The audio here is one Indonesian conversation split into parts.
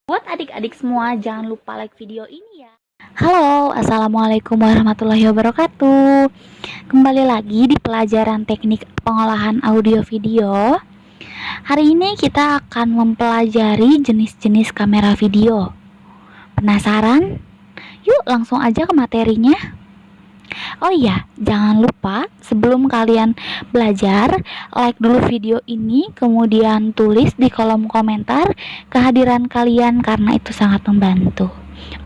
Buat adik-adik semua, jangan lupa like video ini ya. Halo, assalamualaikum warahmatullahi wabarakatuh. Kembali lagi di pelajaran teknik pengolahan audio video. Hari ini kita akan mempelajari jenis-jenis kamera video. Penasaran? Yuk langsung aja ke materinya. Oh iya, jangan lupa sebelum kalian belajar, like dulu video ini, kemudian tulis di kolom komentar kehadiran kalian karena itu sangat membantu.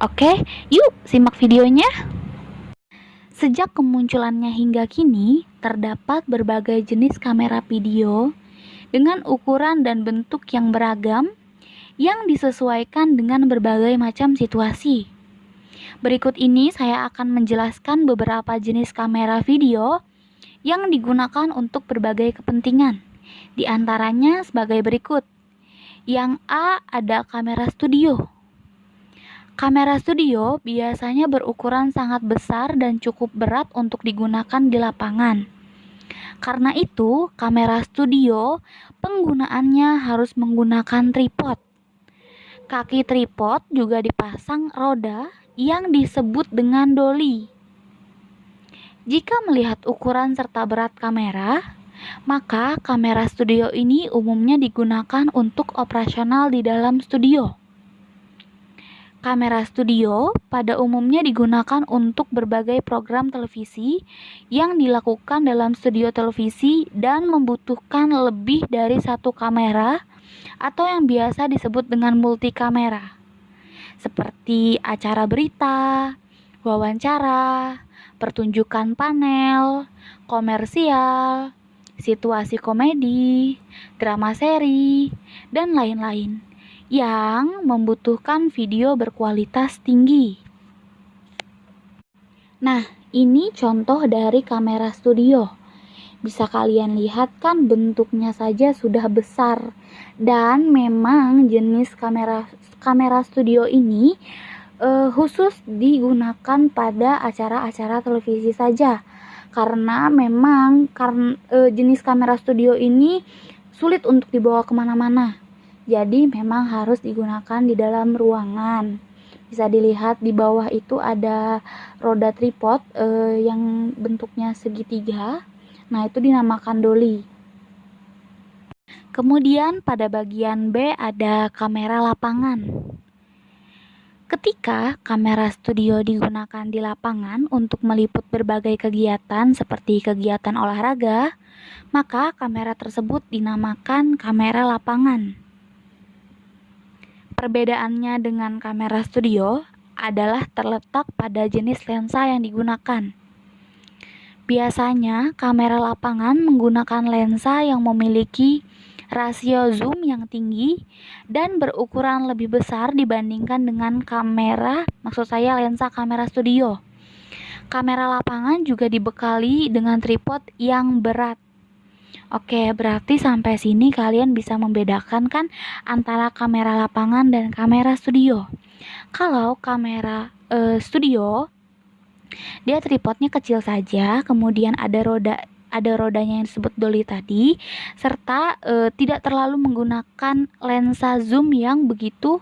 Oke, yuk simak videonya. Sejak kemunculannya hingga kini, terdapat berbagai jenis kamera video dengan ukuran dan bentuk yang beragam yang disesuaikan dengan berbagai macam situasi. Berikut ini saya akan menjelaskan beberapa jenis kamera video yang digunakan untuk berbagai kepentingan. Di antaranya sebagai berikut. Yang A ada kamera studio. Kamera studio biasanya berukuran sangat besar dan cukup berat untuk digunakan di lapangan. Karena itu, kamera studio penggunaannya harus menggunakan tripod. Kaki tripod juga dipasang roda yang disebut dengan dolly. Jika melihat ukuran serta berat kamera, maka kamera studio ini umumnya digunakan untuk operasional di dalam studio. Kamera studio pada umumnya digunakan untuk berbagai program televisi yang dilakukan dalam studio televisi dan membutuhkan lebih dari satu kamera atau yang biasa disebut dengan multikamera. Seperti acara berita, wawancara, pertunjukan panel, komersial, situasi komedi, drama seri, dan lain-lain yang membutuhkan video berkualitas tinggi. Nah, ini contoh dari kamera studio. Bisa kalian lihat kan bentuknya saja sudah besar. Dan memang jenis kamera studio ini khusus digunakan pada acara-acara televisi saja. Karena memang jenis kamera studio ini sulit untuk dibawa kemana-mana. Jadi memang harus digunakan di dalam ruangan. Bisa dilihat di bawah itu ada roda tripod yang bentuknya segitiga. Nah, itu dinamakan dolly. Kemudian pada bagian B ada kamera lapangan. Ketika kamera studio digunakan di lapangan untuk meliput berbagai kegiatan seperti kegiatan olahraga, maka kamera tersebut dinamakan kamera lapangan. Perbedaannya dengan kamera studio adalah terletak pada jenis lensa yang digunakan. Biasanya, kamera lapangan menggunakan lensa yang memiliki rasio zoom yang tinggi dan berukuran lebih besar dibandingkan dengan lensa kamera studio. Kamera lapangan juga dibekali dengan tripod yang berat. Oke, berarti sampai sini kalian bisa membedakan kan antara kamera lapangan dan kamera studio. Kalau kamera studio, dia tripodnya kecil saja, kemudian ada rodanya yang disebut dolly tadi, serta tidak terlalu menggunakan lensa zoom yang begitu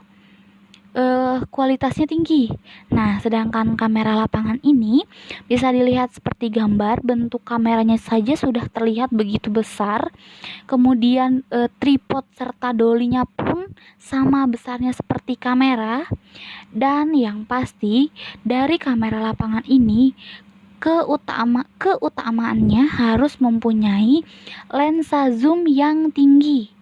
kualitasnya tinggi. Nah, sedangkan kamera lapangan ini bisa dilihat seperti gambar, bentuk kameranya saja sudah terlihat begitu besar. Kemudian tripod serta dolinya pun sama besarnya seperti kamera. Dan yang pasti dari kamera lapangan ini keutamaannya harus mempunyai lensa zoom yang tinggi.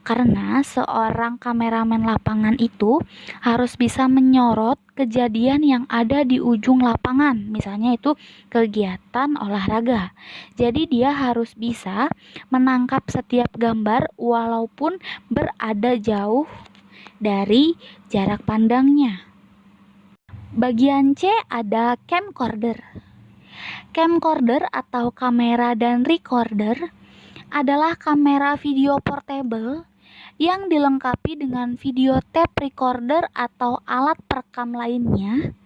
Karena seorang kameramen lapangan itu harus bisa menyorot kejadian yang ada di ujung lapangan. Misalnya itu kegiatan olahraga. Jadi dia harus bisa menangkap setiap gambar walaupun berada jauh dari jarak pandangnya. Bagian C ada camcorder. Camcorder atau kamera dan recorder adalah kamera video portable yang dilengkapi dengan video tape recorder atau alat perekam lainnya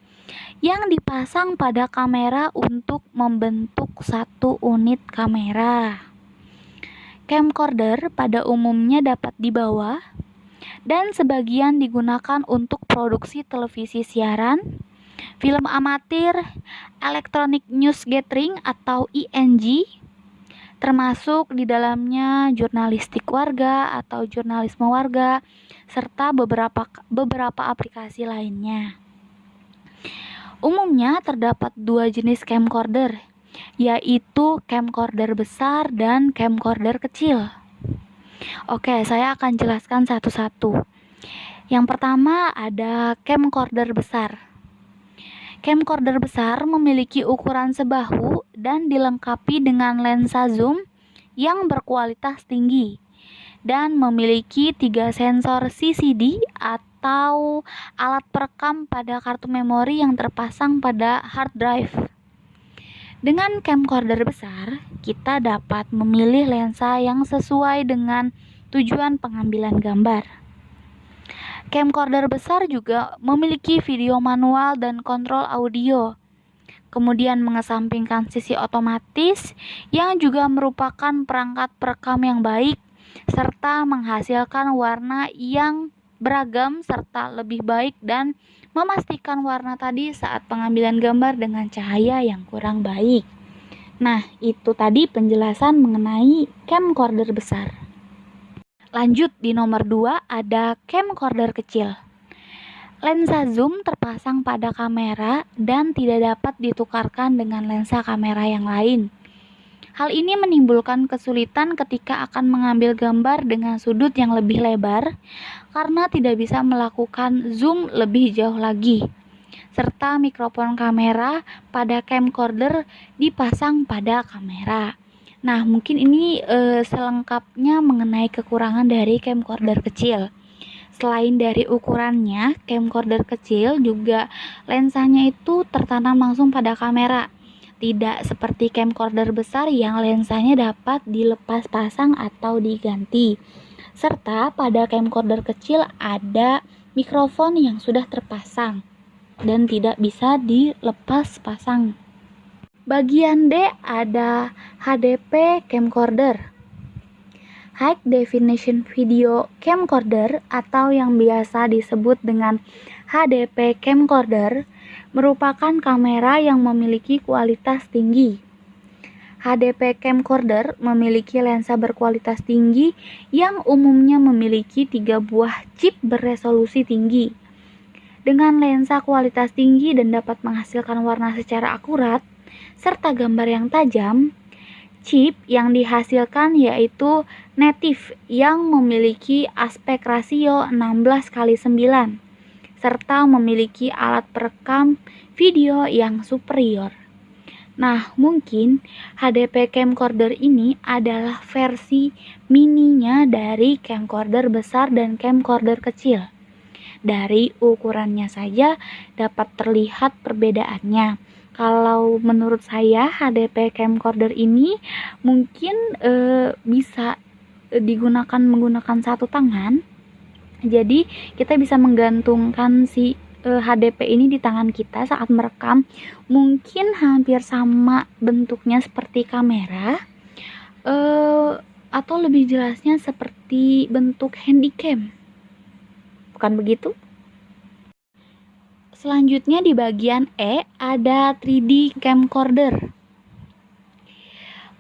yang dipasang pada kamera untuk membentuk satu unit kamera. Camcorder pada umumnya dapat dibawa dan sebagian digunakan untuk produksi televisi siaran, film amatir, electronic news gathering atau ENG, termasuk di dalamnya jurnalistik warga atau jurnalisme warga, serta beberapa aplikasi lainnya. Umumnya terdapat dua jenis camcorder, yaitu camcorder besar dan camcorder kecil. Oke, saya akan jelaskan satu-satu. Yang pertama ada camcorder besar. Camcorder besar memiliki ukuran sebahu dan dilengkapi dengan lensa zoom yang berkualitas tinggi dan memiliki 3 sensor CCD atau alat perekam pada kartu memori yang terpasang pada hard drive. Dengan camcorder besar, kita dapat memilih lensa yang sesuai dengan tujuan pengambilan gambar. Camcorder besar juga memiliki video manual dan kontrol audio, kemudian mengesampingkan sisi otomatis yang juga merupakan perangkat perekam yang baik, serta menghasilkan warna yang beragam serta lebih baik dan memastikan warna tadi saat pengambilan gambar dengan cahaya yang kurang baik. Nah, itu tadi penjelasan mengenai camcorder besar. Lanjut di nomor 2 ada camcorder kecil. Lensa zoom terpasang pada kamera dan tidak dapat ditukarkan dengan lensa kamera yang lain. Hal ini menimbulkan kesulitan ketika akan mengambil gambar dengan sudut yang lebih lebar karena tidak bisa melakukan zoom lebih jauh lagi. Serta mikrofon kamera pada camcorder dipasang pada kamera. Nah, mungkin ini selengkapnya mengenai kekurangan dari camcorder kecil. Selain dari ukurannya, camcorder kecil juga lensanya itu tertanam langsung pada kamera. Tidak seperti camcorder besar yang lensanya dapat dilepas pasang atau diganti. Serta pada camcorder kecil ada mikrofon yang sudah terpasang dan tidak bisa dilepas pasang. Bagian D ada HDP camcorder. High Definition Video Camcorder atau yang biasa disebut dengan HDP camcorder merupakan kamera yang memiliki kualitas tinggi. HDP camcorder memiliki lensa berkualitas tinggi yang umumnya memiliki 3 buah chip beresolusi tinggi. Dengan lensa kualitas tinggi dan dapat menghasilkan warna secara akurat, serta gambar yang tajam, chip yang dihasilkan yaitu native yang memiliki aspek rasio 16:9 serta memiliki alat perekam video yang superior. Nah, mungkin HDP camcorder ini adalah versi mininya dari camcorder besar dan camcorder kecil. Dari ukurannya saja dapat terlihat perbedaannya. Kalau menurut saya HDP camcorder ini mungkin bisa digunakan menggunakan satu tangan. Jadi kita bisa menggantungkan si HDP ini di tangan kita saat merekam. Mungkin hampir sama bentuknya seperti kamera, atau lebih jelasnya seperti bentuk handycam. Bukan begitu? Selanjutnya di bagian E ada 3D camcorder.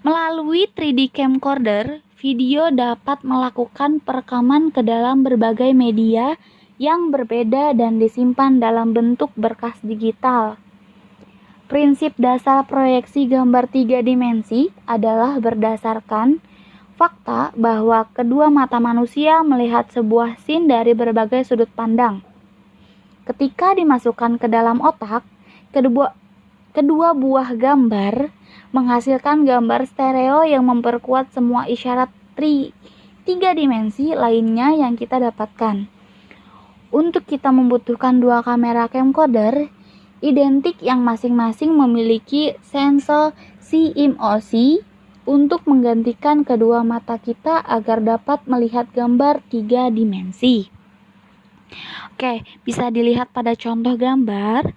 Melalui 3D camcorder, video dapat melakukan perekaman ke dalam berbagai media yang berbeda dan disimpan dalam bentuk berkas digital. Prinsip dasar proyeksi gambar 3 dimensi adalah berdasarkan fakta bahwa kedua mata manusia melihat sebuah scene dari berbagai sudut pandang. Ketika dimasukkan ke dalam otak, kedua buah gambar menghasilkan gambar stereo yang memperkuat semua isyarat 3 dimensi lainnya yang kita dapatkan. Untuk kita membutuhkan dua kamera camcorder identik yang masing-masing memiliki sensor CMOS untuk menggantikan kedua mata kita agar dapat melihat gambar 3 dimensi. Oke, bisa dilihat pada contoh gambar.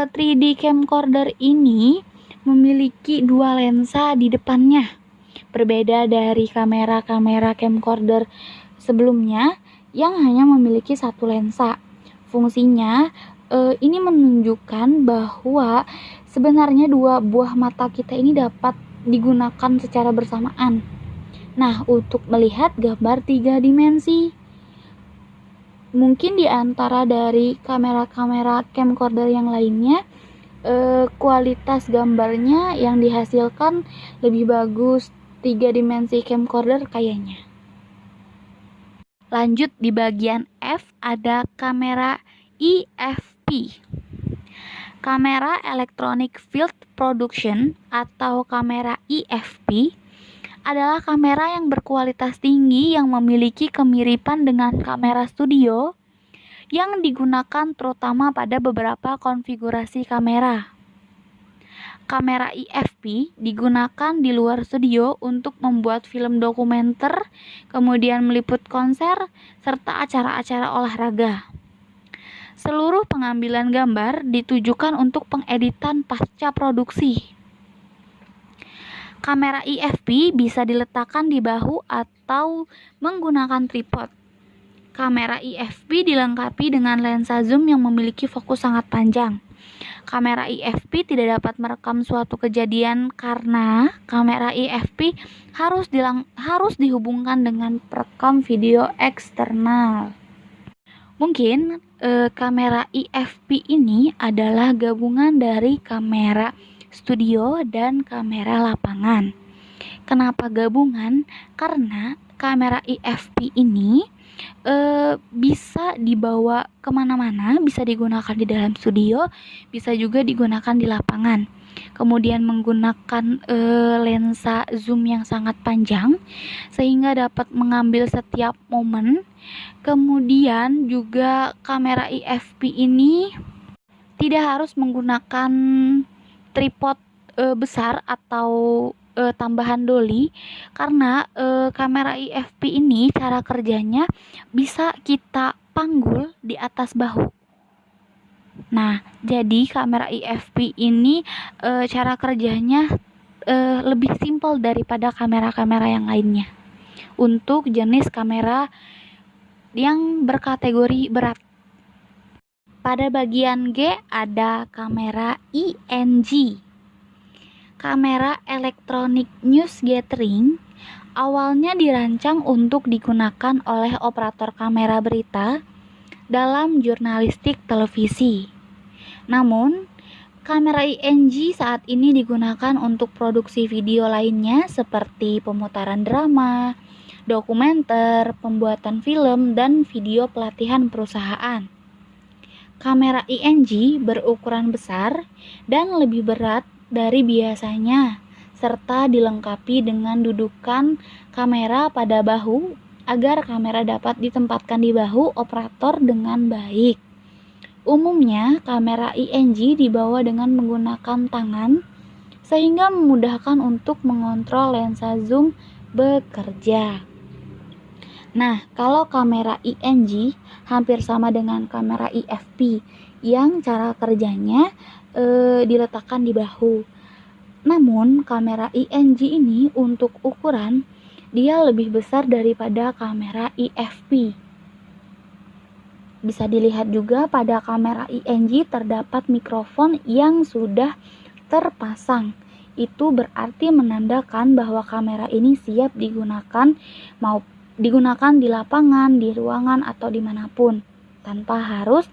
3D camcorder ini memiliki dua lensa di depannya. Berbeda dari kamera-kamera camcorder sebelumnya yang hanya memiliki satu lensa. Fungsinya ini menunjukkan bahwa sebenarnya dua buah mata kita ini dapat digunakan secara bersamaan. Nah, untuk melihat gambar 3 dimensi, mungkin di antara dari kamera-kamera camcorder yang lainnya, kualitas gambarnya yang dihasilkan lebih bagus 3 dimensi camcorder kayaknya. Lanjut di bagian F ada kamera EFP. Kamera Electronic Field Production atau kamera EFP adalah kamera yang berkualitas tinggi yang memiliki kemiripan dengan kamera studio yang digunakan terutama pada beberapa konfigurasi kamera. Kamera EFP digunakan di luar studio untuk membuat film dokumenter, kemudian meliput konser, serta acara-acara olahraga. Seluruh pengambilan gambar ditujukan untuk pengeditan pasca produksi. Kamera EFP bisa diletakkan di bahu atau menggunakan tripod. Kamera EFP dilengkapi dengan lensa zoom yang memiliki fokus sangat panjang. Kamera EFP tidak dapat merekam suatu kejadian karena kamera EFP harus dihubungkan dengan perekam video eksternal. Mungkin kamera EFP ini adalah gabungan dari kamera studio dan kamera lapangan. Kenapa gabungan? Karena kamera EFP ini bisa dibawa kemana-mana, bisa digunakan di dalam studio, bisa juga digunakan di lapangan. Kemudian menggunakan lensa zoom yang sangat panjang sehingga dapat mengambil setiap momen. Kemudian juga kamera EFP ini tidak harus menggunakan tripod besar atau tambahan dolly, karena kamera EFP ini cara kerjanya bisa kita panggul di atas bahu. Nah, jadi kamera EFP ini cara kerjanya lebih simpel daripada kamera-kamera yang lainnya. Untuk jenis kamera yang berkategori berat. Pada bagian G ada kamera ENG. Kamera Electronic News Gathering awalnya dirancang untuk digunakan oleh operator kamera berita dalam jurnalistik televisi. Namun, kamera ENG saat ini digunakan untuk produksi video lainnya seperti pemutaran drama, dokumenter, pembuatan film, dan video pelatihan perusahaan. Kamera ENG berukuran besar dan lebih berat dari biasanya, serta dilengkapi dengan dudukan kamera pada bahu agar kamera dapat ditempatkan di bahu operator dengan baik. Umumnya, kamera ENG dibawa dengan menggunakan tangan, sehingga memudahkan untuk mengontrol lensa zoom bekerja. Nah, kalau kamera ENG hampir sama dengan kamera EFP yang cara kerjanya diletakkan di bahu. Namun, kamera ENG ini untuk ukuran dia lebih besar daripada kamera EFP. Bisa dilihat juga pada kamera ENG terdapat mikrofon yang sudah terpasang. Itu berarti menandakan bahwa kamera ini siap digunakan di lapangan, di ruangan, atau dimanapun, tanpa harus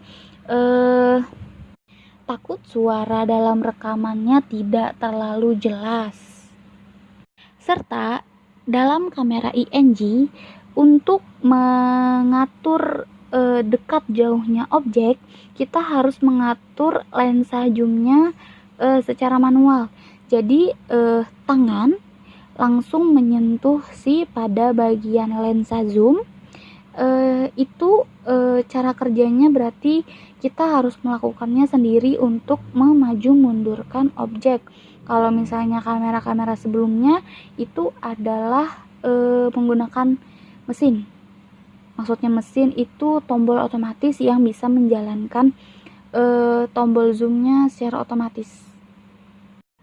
takut suara dalam rekamannya tidak terlalu jelas. Serta dalam kamera ENG untuk mengatur dekat jauhnya objek, kita harus mengatur lensa zoomnya secara manual. Jadi tangan langsung menyentuh pada bagian lensa zoom. Itu cara kerjanya berarti kita harus melakukannya sendiri untuk memaju mundurkan objek. Kalau misalnya kamera-kamera sebelumnya itu adalah menggunakan mesin. Maksudnya mesin itu tombol otomatis yang bisa menjalankan tombol zoomnya secara otomatis.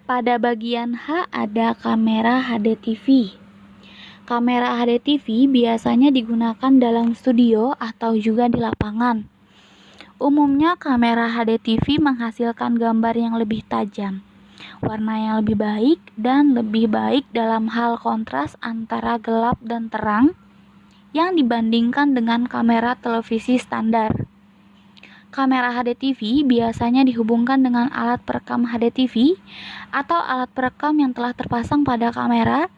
Pada bagian H ada kamera HDTV. Kamera HD TV biasanya digunakan dalam studio atau juga di lapangan. Umumnya kamera HD TV menghasilkan gambar yang lebih tajam, warna yang lebih baik, dan lebih baik dalam hal kontras antara gelap dan terang yang dibandingkan dengan kamera televisi standar. Kamera HD TV biasanya dihubungkan dengan alat perekam HD TV atau alat perekam yang telah terpasang pada kamera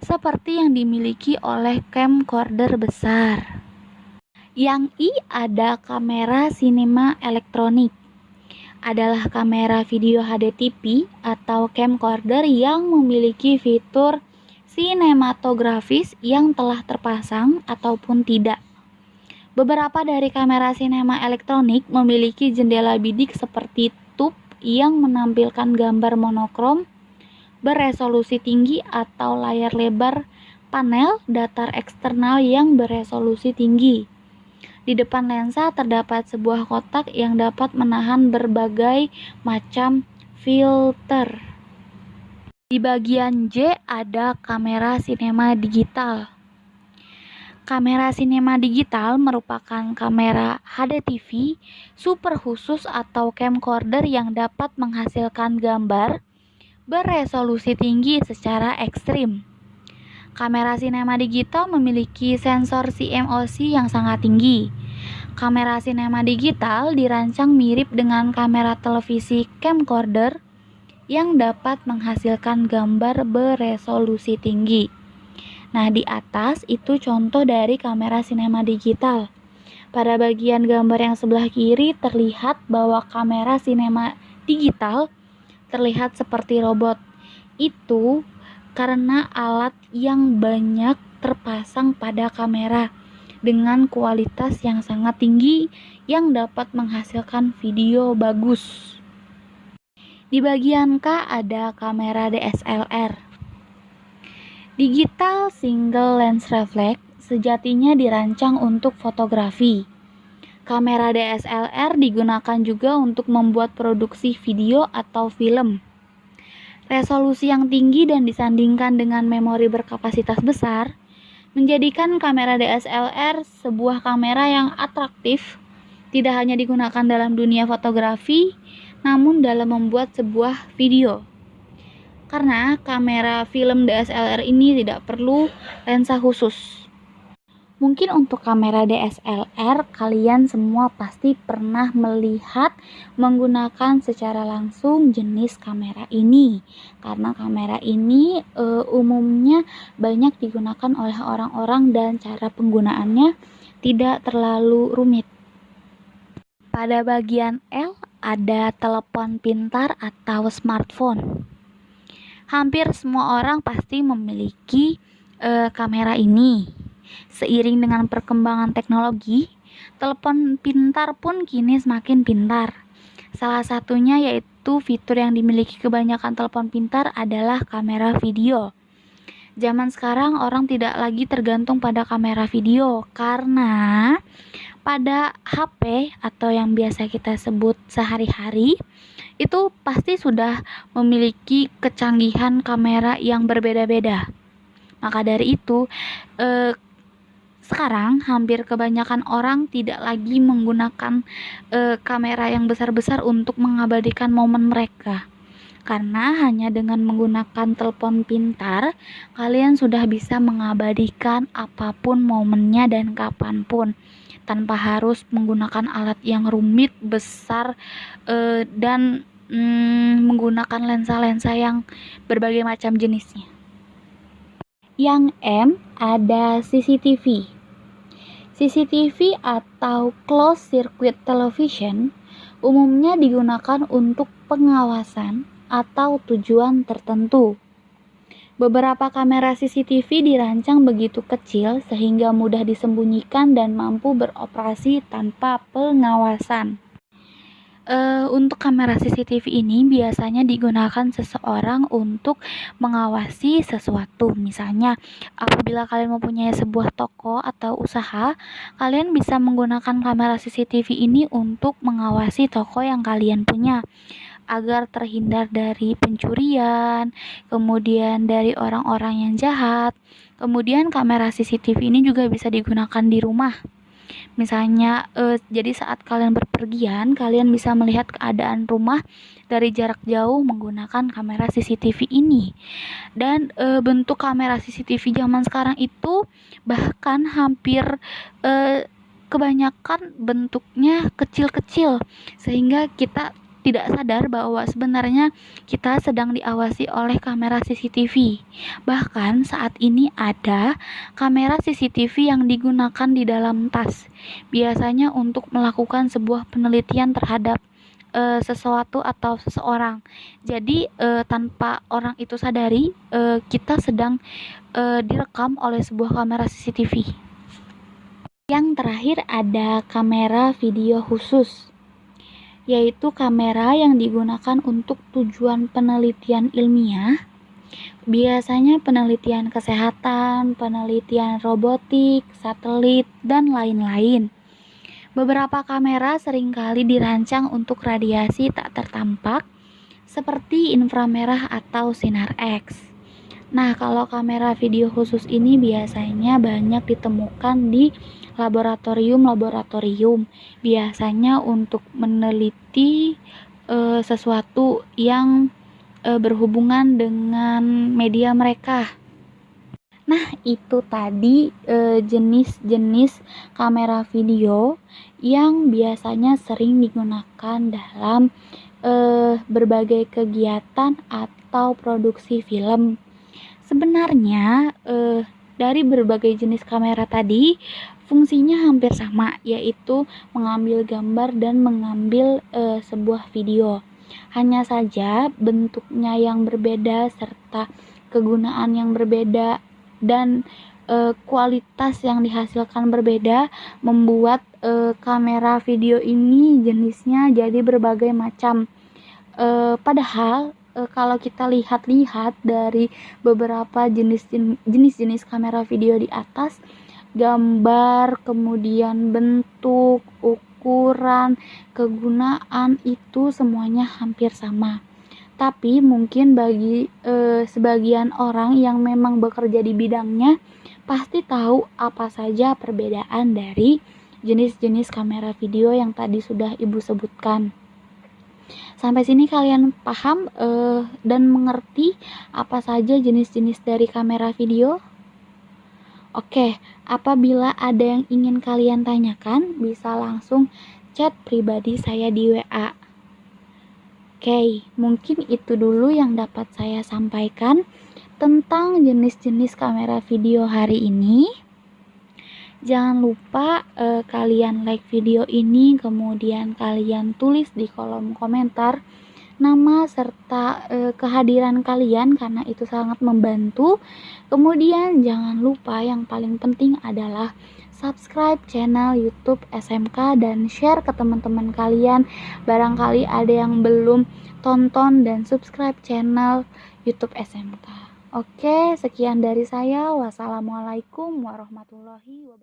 seperti yang dimiliki oleh camcorder besar. Yang I ada kamera sinema elektronik. Adalah kamera video HD TV atau camcorder yang memiliki fitur sinematografis yang telah terpasang ataupun tidak. Beberapa dari kamera sinema elektronik memiliki jendela bidik seperti tube yang menampilkan gambar monokrom beresolusi tinggi atau layar lebar panel datar eksternal yang beresolusi tinggi. Di depan lensa terdapat sebuah kotak yang dapat menahan berbagai macam filter. Di bagian J ada kamera sinema digital. Kamera sinema digital merupakan kamera HD TV super khusus atau camcorder yang dapat menghasilkan gambar beresolusi tinggi secara ekstrim. Kamera sinema digital memiliki sensor CMOS yang sangat tinggi. Kamera sinema digital dirancang mirip dengan kamera televisi camcorder yang dapat menghasilkan gambar beresolusi tinggi. Nah, di atas itu contoh dari kamera sinema digital. Pada bagian gambar yang sebelah kiri terlihat bahwa kamera sinema digital terlihat seperti robot. Itu karena alat yang banyak terpasang pada kamera dengan kualitas yang sangat tinggi yang dapat menghasilkan video bagus. Di bagian K ada kamera DSLR. Digital Single Lens Reflex sejatinya dirancang untuk fotografi. Kamera DSLR digunakan juga untuk membuat produksi video atau film. Resolusi yang tinggi dan disandingkan dengan memori berkapasitas besar menjadikan kamera DSLR sebuah kamera yang atraktif, tidak hanya digunakan dalam dunia fotografi, namun dalam membuat sebuah video. Karena kamera film DSLR ini tidak perlu lensa khusus. Mungkin untuk kamera DSLR kalian semua pasti pernah melihat menggunakan secara langsung jenis kamera ini. Karena kamera ini umumnya banyak digunakan oleh orang-orang dan cara penggunaannya tidak terlalu rumit. Pada bagian L ada telepon pintar atau smartphone. Hampir semua orang pasti memiliki kamera ini. Seiring dengan perkembangan teknologi, telepon pintar pun kini semakin pintar. Salah satunya yaitu fitur yang dimiliki kebanyakan telepon pintar adalah kamera video. Zaman sekarang orang tidak lagi tergantung pada kamera video karena pada HP atau yang biasa kita sebut sehari-hari itu pasti sudah memiliki kecanggihan kamera yang berbeda-beda. Maka dari itu, sekarang hampir kebanyakan orang tidak lagi menggunakan kamera yang besar-besar untuk mengabadikan momen mereka. Karena hanya dengan menggunakan telepon pintar, kalian sudah bisa mengabadikan apapun momennya dan kapanpun, tanpa harus menggunakan alat yang rumit, besar, dan menggunakan lensa-lensa yang berbagai macam jenisnya. Yang M ada CCTV. CCTV atau Closed Circuit Television umumnya digunakan untuk pengawasan atau tujuan tertentu. Beberapa kamera CCTV dirancang begitu kecil sehingga mudah disembunyikan dan mampu beroperasi tanpa pengawasan. Untuk kamera CCTV ini biasanya digunakan seseorang untuk mengawasi sesuatu. Misalnya, apabila kalian mempunyai sebuah toko atau usaha, kalian bisa menggunakan kamera CCTV ini untuk mengawasi toko yang kalian punya. agar terhindar dari pencurian, kemudian dari orang-orang yang jahat. Kemudian kamera CCTV ini juga bisa digunakan di rumah. Misalnya, jadi saat kalian berpergian, kalian bisa melihat keadaan rumah dari jarak jauh menggunakan kamera CCTV ini. Dan bentuk kamera CCTV zaman sekarang itu bahkan hampir kebanyakan bentuknya kecil-kecil, sehingga kita tidak sadar bahwa sebenarnya kita sedang diawasi oleh kamera CCTV. Bahkan saat ini ada kamera CCTV yang digunakan di dalam tas, biasanya untuk melakukan sebuah penelitian terhadap sesuatu atau seseorang. Jadi tanpa orang itu sadari, kita sedang direkam oleh sebuah kamera CCTV. Yang terakhir ada kamera video khusus, yaitu kamera yang digunakan untuk tujuan penelitian ilmiah, biasanya penelitian kesehatan, penelitian robotik, satelit, dan lain-lain. Beberapa kamera seringkali dirancang untuk radiasi tak tertampak, seperti inframerah atau sinar X. Nah, kalau kamera video khusus ini biasanya banyak ditemukan di laboratorium, biasanya untuk meneliti sesuatu yang berhubungan dengan media mereka. Nah, itu tadi jenis-jenis kamera video yang biasanya sering digunakan dalam berbagai kegiatan atau produksi film. Sebenarnya dari berbagai jenis kamera tadi fungsinya hampir sama, yaitu mengambil gambar dan mengambil sebuah video. Hanya saja bentuknya yang berbeda serta kegunaan yang berbeda dan kualitas yang dihasilkan berbeda membuat kamera video ini jenisnya jadi berbagai macam. Padahal kalau kita lihat-lihat dari beberapa jenis kamera video di atas, gambar, kemudian bentuk, ukuran, kegunaan itu semuanya hampir sama. Tapi mungkin bagi sebagian orang yang memang bekerja di bidangnya pasti tahu apa saja perbedaan dari jenis-jenis kamera video yang tadi sudah Ibu sebutkan. Sampai sini kalian paham dan mengerti apa saja jenis-jenis dari kamera video? Oke, apabila ada yang ingin kalian tanyakan, bisa langsung chat pribadi saya di WA. Oke, mungkin itu dulu yang dapat saya sampaikan tentang jenis-jenis kamera video hari ini. Jangan lupa kalian like video ini, kemudian kalian tulis di kolom komentar nama serta kehadiran kalian karena itu sangat membantu. Kemudian jangan lupa yang paling penting adalah subscribe channel YouTube SMK dan share ke teman-teman kalian. Barangkali ada yang belum tonton dan subscribe channel YouTube SMK. Oke, sekian dari saya. Wassalamualaikum warahmatullahi wabarakatuh.